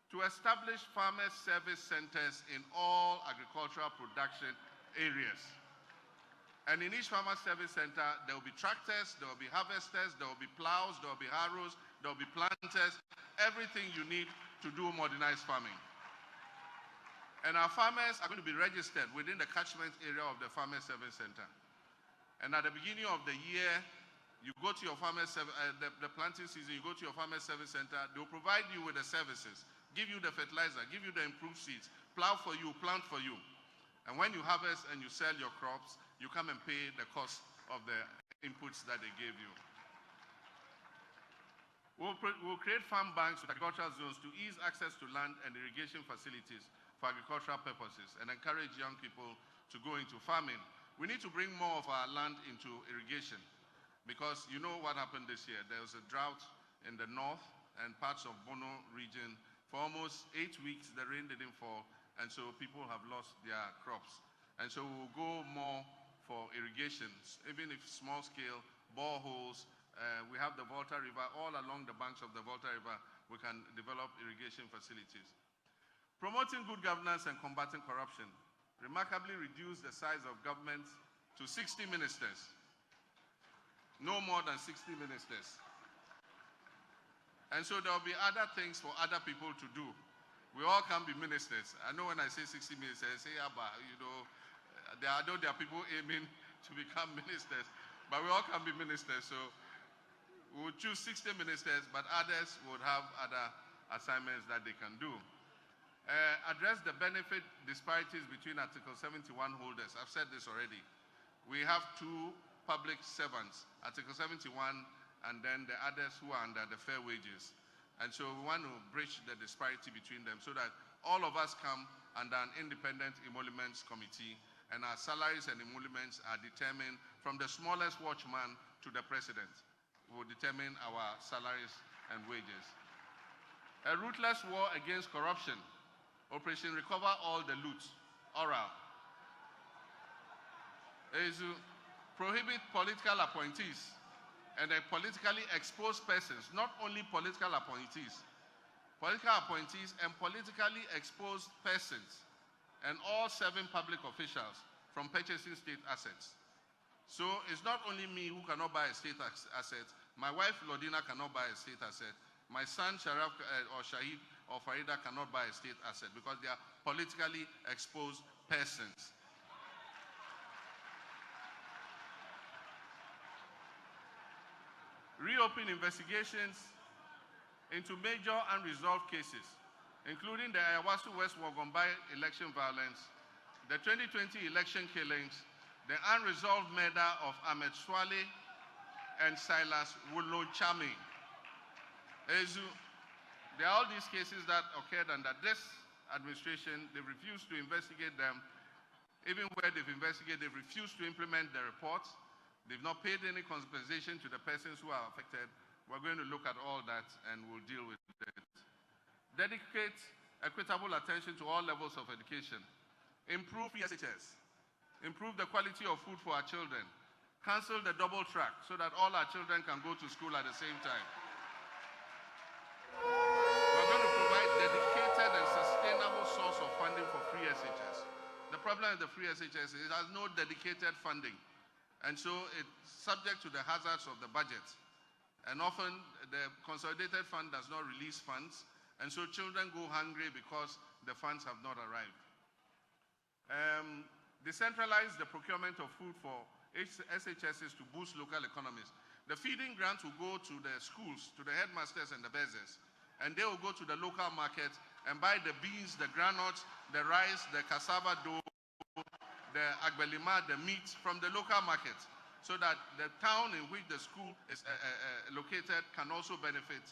to establish farmers' service centers in all agricultural production areas. And in each farmer service center, there will be tractors, there will be harvesters, there will be plows, there will be harrows, there will be planters, everything you need to do modernized farming. And our farmers are going to be registered within the catchment area of the farmer service center. And at the beginning of the year, you go to your farmer the planting season, you go to your farmer service center, they'll provide you with the services, give you the fertilizer, give you the improved seeds, plow for you, plant for you. And when you harvest and you sell your crops, you come and pay the cost of the inputs that they gave you. We'll create farm banks with agricultural zones to ease access to land and irrigation facilities for agricultural purposes and encourage young people to go into farming. We need to bring more of our land into irrigation because you know what happened this year. There was a drought in the north and parts of Bono region. For almost 8 weeks, the rain didn't fall, and so people have lost their crops. And so we'll go more for irrigations, even if small scale, boreholes. We have the Volta River, all along the banks of the Volta River, we can develop irrigation facilities. Promoting good governance and combating corruption. Remarkably reduce the size of government to 60 ministers. No more than 60 ministers. And so there will be other things for other people to do. We all can be ministers. I know when I say 60 ministers, I say, you know, I know there are people aiming to become ministers, but we all can be ministers. So we'll choose 60 ministers, but others would have other assignments that they can do. Address the benefit disparities between Article 71 holders. I've said this already. We have two public servants, Article 71, and then the others who are under the fair wages. And so we want to bridge the disparity between them so that all of us come under an independent emoluments committee, and our salaries and emoluments are determined from the smallest watchman to the president. We will determine our salaries and wages. A ruthless war against corruption. Operation Recover All the Loot, oral. Is to prohibit political appointees and politically exposed persons, not only political appointees and politically exposed persons, and all serving public officials from purchasing state assets. So it's not only me who cannot buy a state asset, my wife Lodina cannot buy a state asset, my son Sharaf or Shahid or Farida cannot buy a state asset because they are politically exposed persons. Reopen investigations into major unresolved cases, including the Ayawasu West Wogombai election violence, the 2020 election killings, the unresolved murder of Ahmed Swale and Silas Wulochami. There are all these cases that occurred under this administration. They refused to investigate them. Even where they've investigated, they've refused to implement the reports. They've not paid any compensation to the persons who are affected. We're going to look at all that and we'll deal with it. Dedicate equitable attention to all levels of education. Improve PSHS. Improve the quality of food for our children. Cancel the double track so that all our children can go to school at the same time. We're going to provide dedicated and sustainable source of funding for free SHS. The problem with the free SHS is it has no dedicated funding. And so it's subject to the hazards of the budget. And often the consolidated fund does not release funds. And so children go hungry because the funds have not arrived. Decentralize the procurement of food for SHSs to boost local economies. The feeding grant will go to the schools, to the headmasters and the bezzers. and they will go to the local market and buy the beans, the granules, the rice, the cassava dough, the agbelima, the meat from the local market, so that the town in which the school is located can also benefit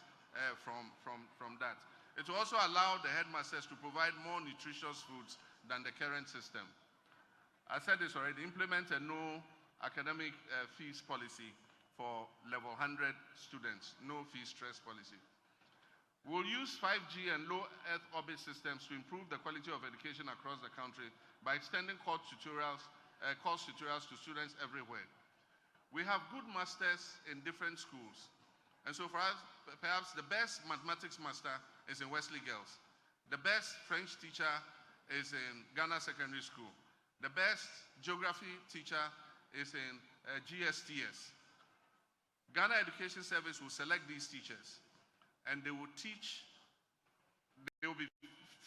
from that. It will also allow the headmasters to provide more nutritious foods than the current system. I said this already, implement a no academic fees policy for level 100 students, no fee stress policy. We'll use 5G and low Earth orbit systems to improve the quality of education across the country by extending course tutorials to students everywhere. We have good masters in different schools. And so for us, perhaps the best mathematics master is in Wesley Girls. The best French teacher is in Ghana Secondary School. The best geography teacher is in GSTS. Ghana Education Service will select these teachers, and they will be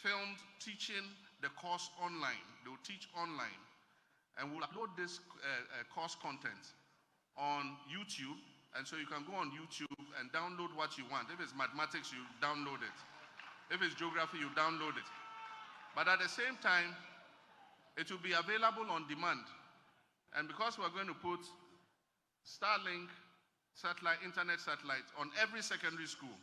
filmed teaching the course online. They will teach online, and we'll upload this course content on YouTube. And so you can go on YouTube and download what you want. If it's mathematics, you download it. If it's geography, you download it. But at the same time, it will be available on demand. And because we're going to put Starlink internet satellites on every secondary school,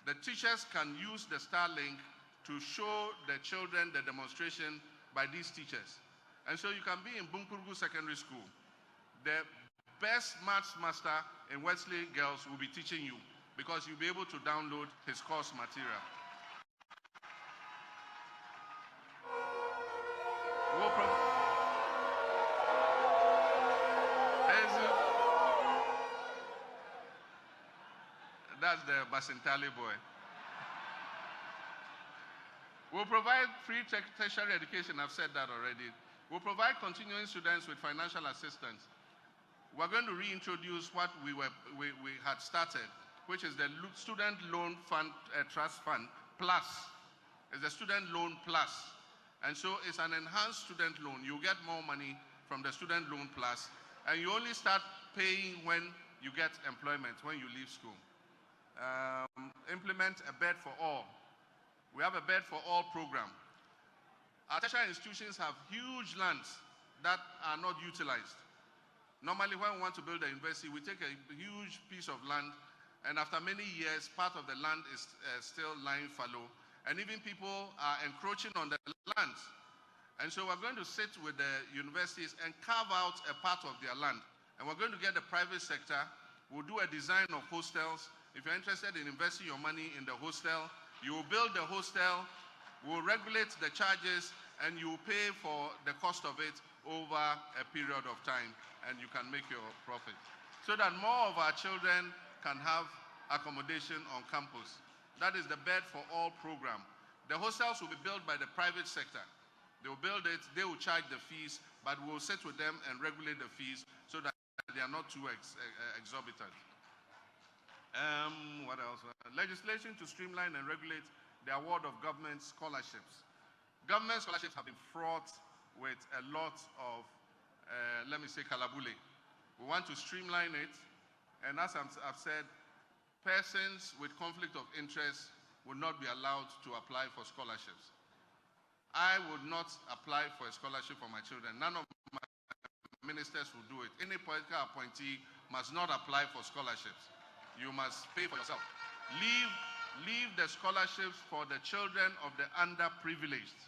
the teachers can use the Starlink to show the children the demonstration by these teachers. And so you can be in Bunkurgu Secondary School. The best maths master in Wesley Girls will be teaching you, because you'll be able to download his course material. That's the Basintali boy. We'll provide free tertiary education. I've said that already. We'll provide continuing students with financial assistance. We're going to reintroduce what we had started, which is the Student Loan Fund Trust Fund Plus. It's the Student Loan Plus. And so it's an enhanced student loan. You get more money from the Student Loan Plus, and you only start paying when you get employment, when you leave school. Implement a bed for all. We have a bed for all program. Our tertiary institutions have huge lands that are not utilized. Normally, when we want to build a university, we take a huge piece of land, and after many years, part of the land is still lying fallow, and even people are encroaching on the lands. And so we're going to sit with the universities and carve out a part of their land. And we're going to get the private sector. We'll do a design of hostels. If you're interested in investing your money in the hostel, you will build the hostel, we'll regulate the charges, and you will pay for the cost of it over a period of time, and you can make your profit. So that more of our children can have accommodation on campus. That is the Bed for All program. The hostels will be built by the private sector. They will build it, they will charge the fees, but we'll sit with them and regulate the fees so that they are not too exorbitant. What else? Legislation to streamline and regulate the award of government scholarships. Government scholarships have been fraught with a lot of, let me say, kalabule. We want to streamline it, and as I've said, persons with conflict of interest will not be allowed to apply for scholarships. I would not apply for a scholarship for my children. None of my ministers will do it. Any political appointee must not apply for scholarships. You must pay for yourself. Leave the scholarships for the children of the underprivileged.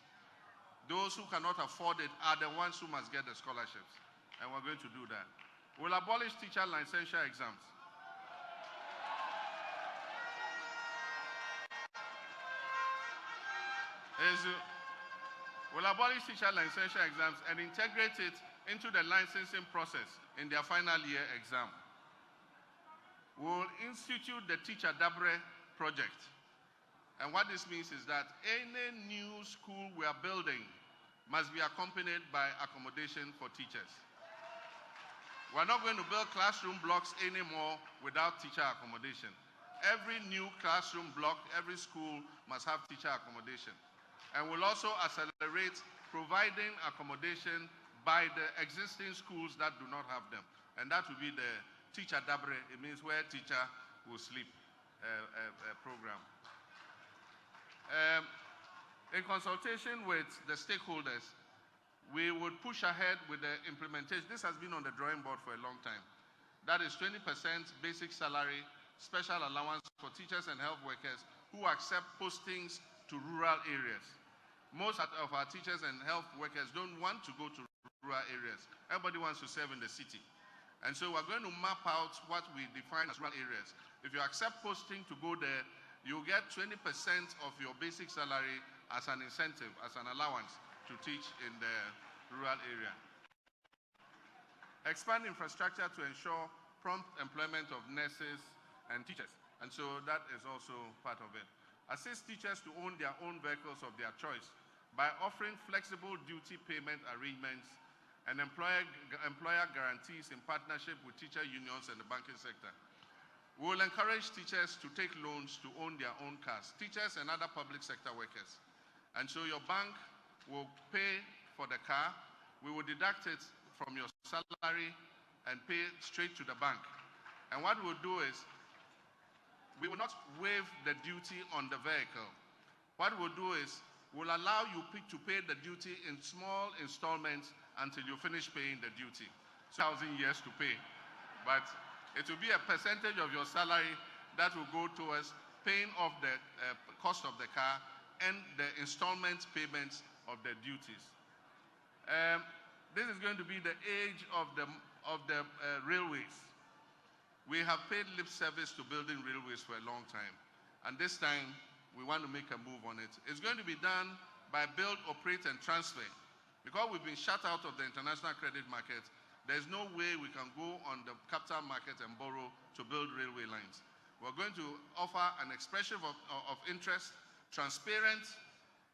Those who cannot afford it are the ones who must get the scholarships. And we're going to do that. We'll abolish teacher licensure exams. We'll abolish teacher licensure exams and integrate it into the licensing process in their final year exam. We'll institute the Teacher Dabre project. And what this means is that any new school we are building must be accompanied by accommodation for teachers. We're not going to build classroom blocks anymore without teacher accommodation. Every new classroom block, every school must have teacher accommodation. And we'll also accelerate providing accommodation by the existing schools that do not have them. And that will be the Teacher Dabre. It means where teacher will sleep program. In consultation with the stakeholders, we would push ahead with the implementation. This has been on the drawing board for a long time. That is 20% basic salary, special allowance for teachers and health workers who accept postings to rural areas. Most of our teachers and health workers don't want to go to rural areas. Everybody wants to serve in the city. And so we're going to map out what we define as rural areas. If you accept posting to go there, you get 20% of your basic salary as an incentive, as an allowance to teach in the rural area. Expand infrastructure to ensure prompt employment of nurses and teachers. And so that is also part of it. Assist teachers to own their own vehicles of their choice by offering flexible duty payment arrangements and employer guarantees in partnership with teacher unions and the banking sector. We will encourage teachers to take loans to own their own cars, teachers and other public sector workers. And so your bank will pay for the car, we will deduct it from your salary and pay straight to the bank. And what we'll do is, we will not waive the duty on the vehicle. What we'll do is, we'll allow you to pay the duty in small installments until you finish paying the duty. 1,000 years to pay. But it will be a percentage of your salary that will go towards paying off the cost of the car and the installment payments of the duties. This is going to be the age of the railways. We have paid lip service to building railways for a long time. And this time, we want to make a move on it. It's going to be done by build, operate, and transfer. Because we've been shut out of the international credit market, there's no way we can go on the capital market and borrow to build railway lines. We're going to offer an expression of interest, transparent,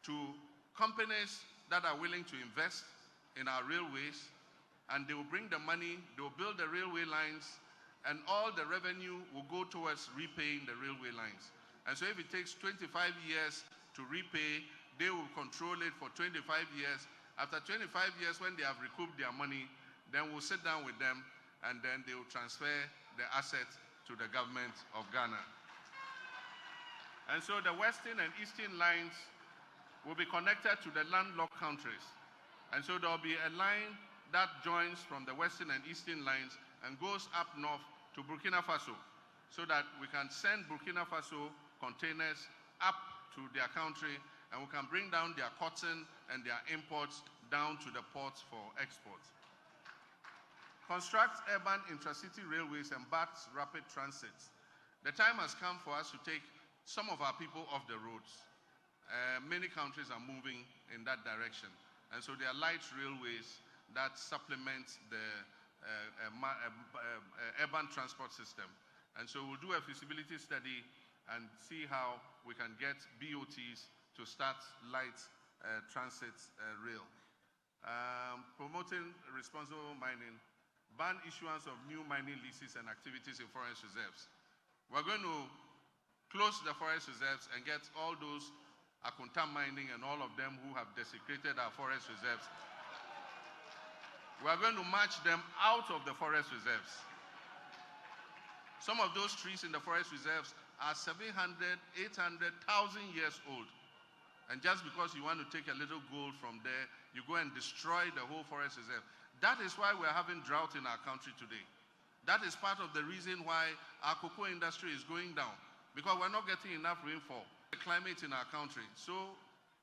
to companies that are willing to invest in our railways, and they will bring the money, they will build the railway lines, and all the revenue will go towards repaying the railway lines. And so if it takes 25 years to repay, they will control it for 25 years. After 25 years, when they have recouped their money, then we'll sit down with them, and then they will transfer the asset to the government of Ghana. And so the western and eastern lines will be connected to the landlocked countries. And so there will be a line that joins from the western and eastern lines and goes up north to Burkina Faso, so that we can send Burkina Faso containers up to their country, and we can bring down their cotton and their imports down to the ports for export. Construct urban intracity railways and BART rapid transit. The time has come for us to take some of our people off the roads. Many countries are moving in that direction. And so there are light railways that supplement the urban transport system. And so we'll do a feasibility study and see how we can get BOTs to start light transit rail. Promoting responsible mining, ban issuance of new mining leases and activities in forest reserves. We're going to close the forest reserves and get all those Akunta mining and all of them who have desecrated our forest reserves. We are going to march them out of the forest reserves. Some of those trees in the forest reserves are 700, 800,000 years old. And just because you want to take a little gold from there, you go and destroy the whole forest reserve. That is why we're having drought in our country today. That is part of the reason why our cocoa industry is going down, because we're not getting enough rainfall. The climate in our country. So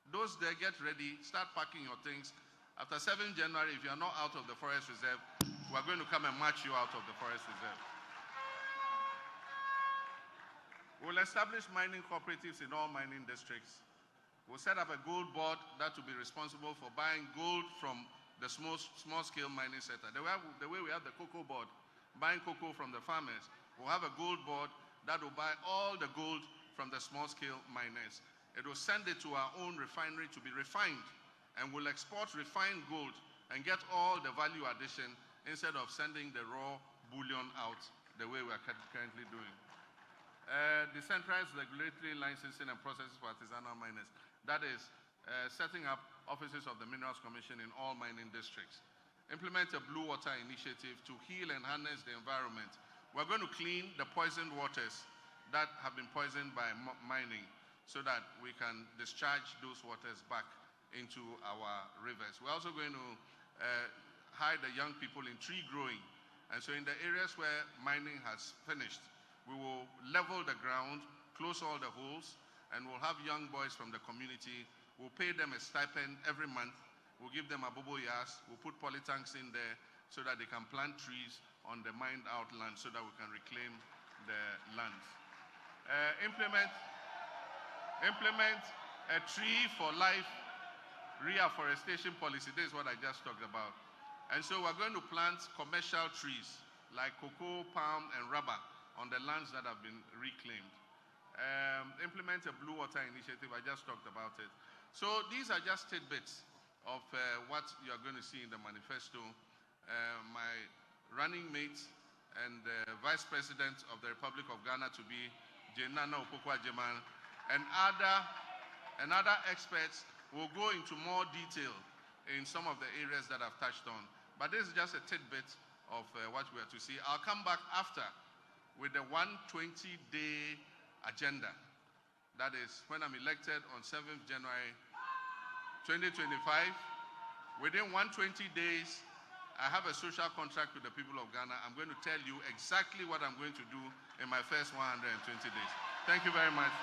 those there, get ready, start packing your things. After 7 January, if you are not out of the forest reserve, we're going to come and march you out of the forest reserve. We'll establish mining cooperatives in all mining districts. We'll set up a gold board that will be responsible for buying gold from the small-scale mining sector. The way we have the cocoa board, buying cocoa from the farmers, we'll have a gold board that will buy all the gold from the small-scale miners. It will send it to our own refinery to be refined, and we'll export refined gold and get all the value addition instead of sending the raw bullion out the way we're currently doing. Decentralized regulatory licensing and processes for artisanal miners. That is setting up offices of the Minerals Commission in all mining districts. Implement a blue water initiative to heal and harness the environment. We're going to clean the poisoned waters that have been poisoned by mining. so that we can discharge those waters back into our rivers. We're also going to hire the young people in tree growing. And so in the areas where mining has finished, we will level the ground, close all the holes, and we'll have young boys from the community. We'll pay them a stipend every month. We'll give them a bobo yas. We'll put polytanks in there so that they can plant trees on the mined out land so that we can reclaim the lands. Implement a tree for life reforestation policy. This is what I just talked about. And so we're going to plant commercial trees like cocoa, palm, and rubber on the lands that have been reclaimed. Implement a blue water initiative. I just talked about it. So these are just tidbits of what you're going to see in the manifesto. My running mate and Vice President of the Republic of Ghana to be Jenana Opoku-Agyeman and other experts will go into more detail in some of the areas that I've touched on. But this is just a tidbit of what we are to see. I'll come back after with the 120-day agenda. That is when I'm elected on 7th January 2025. Within 120 days, I have a social contract with the people of Ghana. I'm going to tell you exactly what I'm going to do in my first 120 days. Thank you very much.